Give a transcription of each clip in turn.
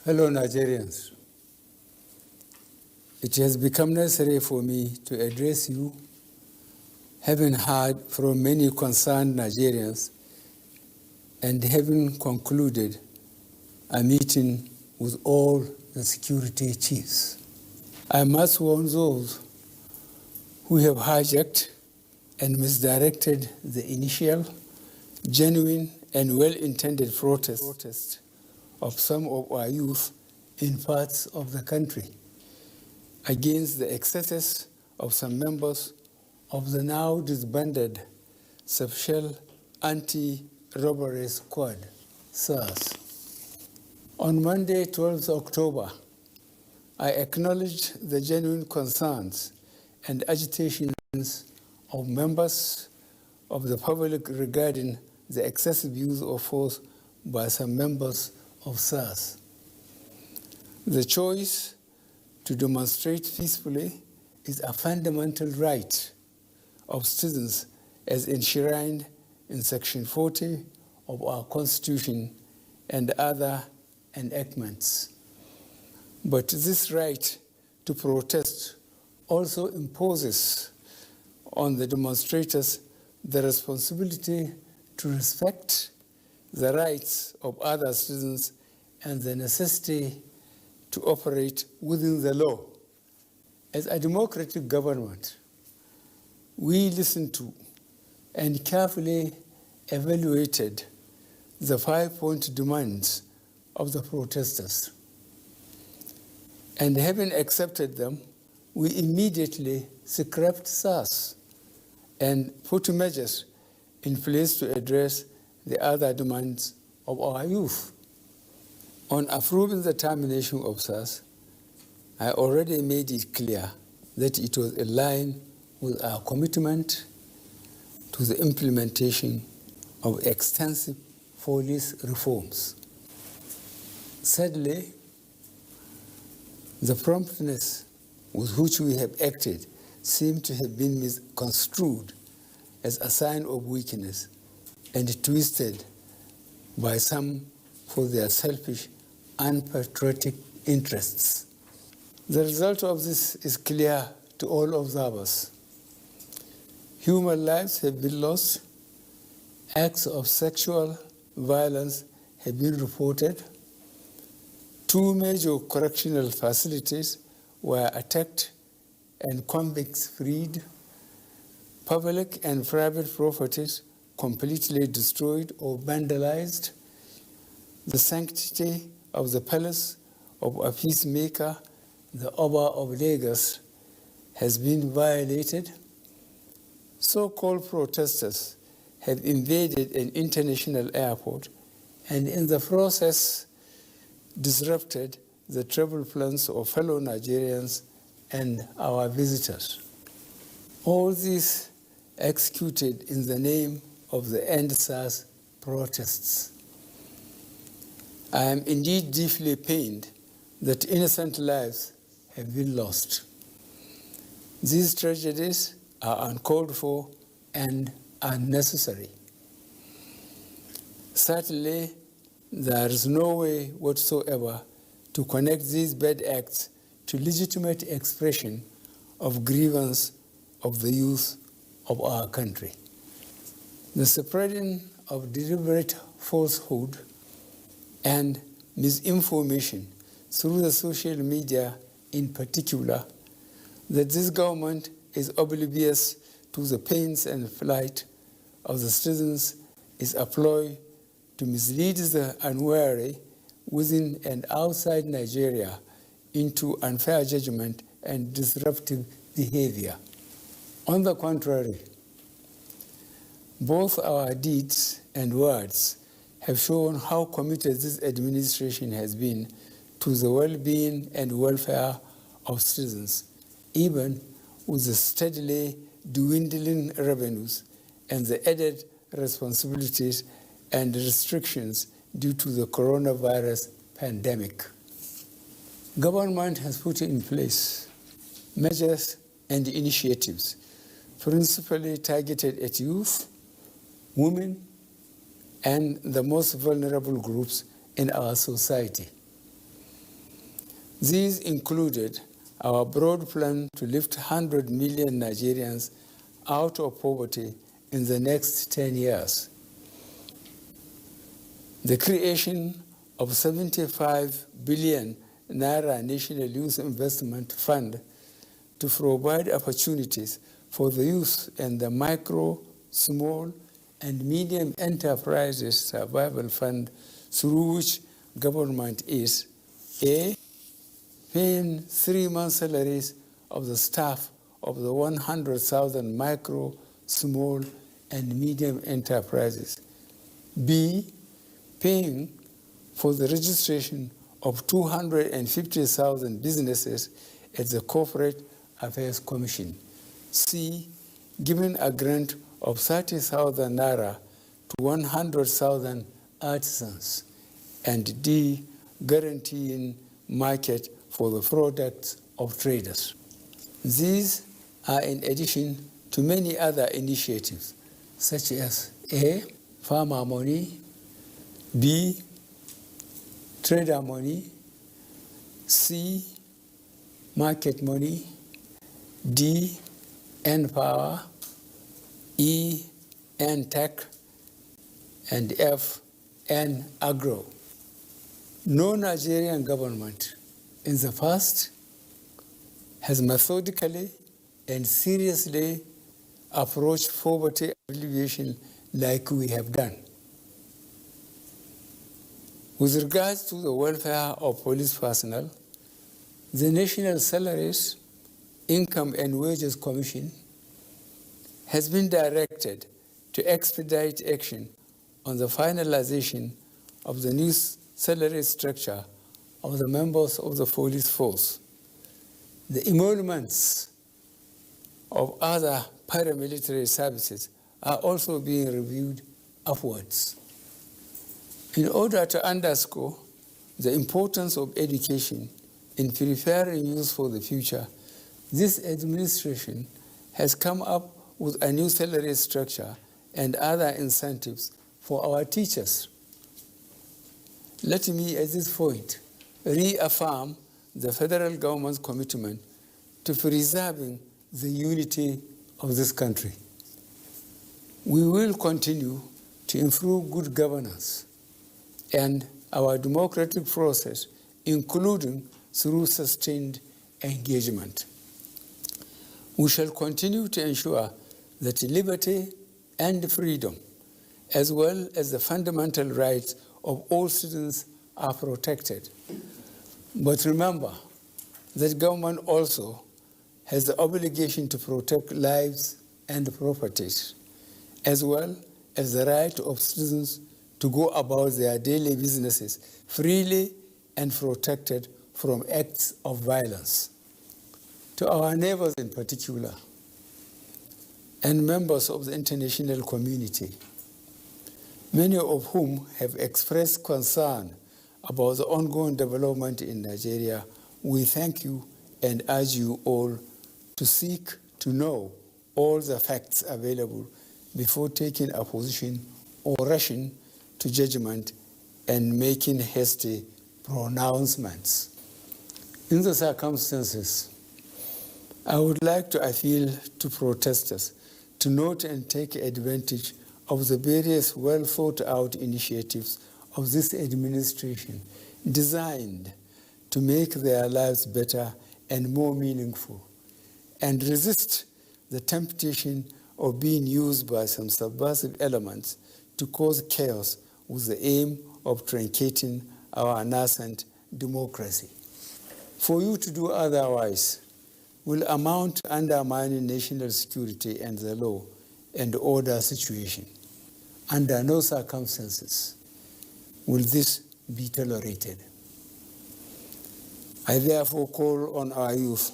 Fellow Nigerians, it has become necessary for me to address you, having heard from many concerned Nigerians and having concluded a meeting with all the security chiefs. I must warn those who have hijacked and misdirected the initial, genuine and well-intended protest of some of our youth in parts of the country against the excesses of some members of the now disbanded Special Anti-Robbery Squad, SARS. On Monday, 12th October, I acknowledged the genuine concerns and agitations of members of the public regarding the excessive use of force by some members of SARS. The choice to demonstrate peacefully is a fundamental right of citizens as enshrined in Section 40 of our Constitution and other enactments. But this right to protest also imposes on the demonstrators the responsibility to respect the rights of other citizens and the necessity to operate within the law. As a democratic government, we listened to and carefully evaluated the 5-point demands of the protesters. And having accepted them, we immediately scrapped SARS and put measures in place to address the other demands of our youth. On approving the termination of SARS, I already made it clear that it was in line with our commitment to the implementation of extensive police reforms. Sadly, the promptness with which we have acted seemed to have been misconstrued as a sign of weakness and twisted by some for their selfish, unpatriotic interests. The result of this is clear to all observers. Human lives have been lost, acts of sexual violence have been reported, 2 major correctional facilities were attacked and convicts freed, public and private properties completely destroyed or vandalized, the sanctity of the palace of a peacemaker, the Oba of Lagos, has been violated. So-called protesters have invaded an international airport and in the process disrupted the travel plans of fellow Nigerians and our visitors. All this executed in the name of the End SARS protests. I am indeed deeply pained that innocent lives have been lost. These tragedies are uncalled for and unnecessary. Certainly, there is no way whatsoever to connect these bad acts to legitimate expression of grievance of the youth of our country. The spreading of deliberate falsehood and misinformation through the social media in particular, that this government is oblivious to the pains and plight of the citizens is a ploy to mislead the unwary within and outside Nigeria into unfair judgment and disruptive behavior. On the contrary, both our deeds and words have shown how committed this administration has been to the well-being and welfare of citizens, even with the steadily dwindling revenues and the added responsibilities and restrictions due to the coronavirus pandemic. Government has put in place measures and initiatives principally targeted at youth, women, and the most vulnerable groups in our society. These included our broad plan to lift 100 million Nigerians out of poverty in the next 10 years. The creation of 75 billion Naira National Youth Investment Fund to provide opportunities for the youth and the micro, small, and medium enterprises survival fund, through which government is A, paying 3 months' salaries of the staff of the 100,000 micro, small, and medium enterprises. B, paying for the registration of 250,000 businesses at the Corporate Affairs Commission. C, giving a grant of 30,000 Naira to 100,000 artisans. And D, guaranteeing market for the products of traders. These are in addition to many other initiatives, such as A, farmer money, B, trader money, C, market money, D, N-Power, E, N-Tech, and F, N-Agro. No Nigerian government in the past has methodically and seriously approached poverty alleviation like we have done. With regards to the welfare of police personnel, the National Salaries, Income and Wages Commission has been directed to expedite action on the finalization of the new salary structure of the members of the police force. The emoluments of other paramilitary services are also being reviewed upwards. In order to underscore the importance of education in preparing youth for the future, this administration has come up with a new salary structure and other incentives for our teachers. Let me, at this point, reaffirm the federal government's commitment to preserving the unity of this country. We will continue to improve good governance and our democratic process, including through sustained engagement. We shall continue to ensure that liberty and freedom, as well as the fundamental rights of all citizens, are protected. But remember that government also has the obligation to protect lives and properties, as well as the right of citizens to go about their daily businesses freely and protected from acts of violence. To our neighbors in particular, and members of the international community, many of whom have expressed concern about the ongoing development in Nigeria, we thank you and urge you all to seek to know all the facts available before taking a position or rushing to judgment and making hasty pronouncements. In the circumstances, I would like to appeal to protesters to note and take advantage of the various well-thought-out initiatives of this administration designed to make their lives better and more meaningful, and resist the temptation of being used by some subversive elements to cause chaos with the aim of truncating our nascent democracy. For you to do otherwise will amount to undermining national security and the law and order situation. Under no circumstances will this be tolerated. I therefore call on our youth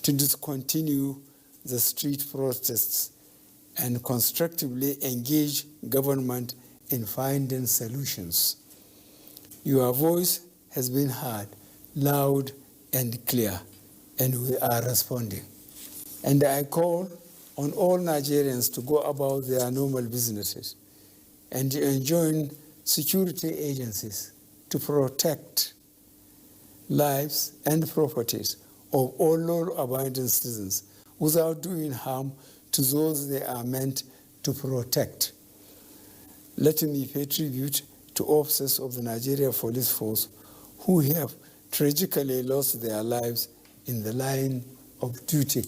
to discontinue the street protests and constructively engage government in finding solutions. Your voice has been heard loud and clear, and we are responding. And I call on all Nigerians to go about their normal businesses and to enjoin security agencies to protect lives, and properties of all law-abiding citizens without doing harm to those they are meant to protect. Let me pay tribute to officers of the Nigeria Police Force who have tragically lost their lives in the line of duty.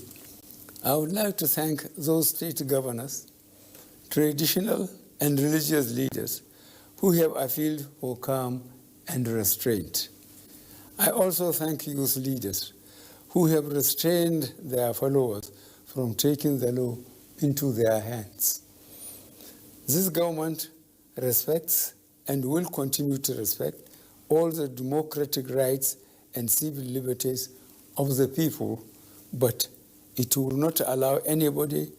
I would like to thank those state governors, traditional and religious leaders who have appealed for calm and restraint. I also thank youth leaders who have restrained their followers from taking the law into their hands. This government respects and will continue to respect all the democratic rights and civil liberties of the people, but it will not allow anybody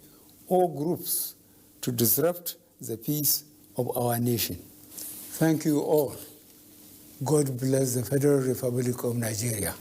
or groups to disrupt the peace of our nation. Thank you all. God bless the Federal Republic of Nigeria.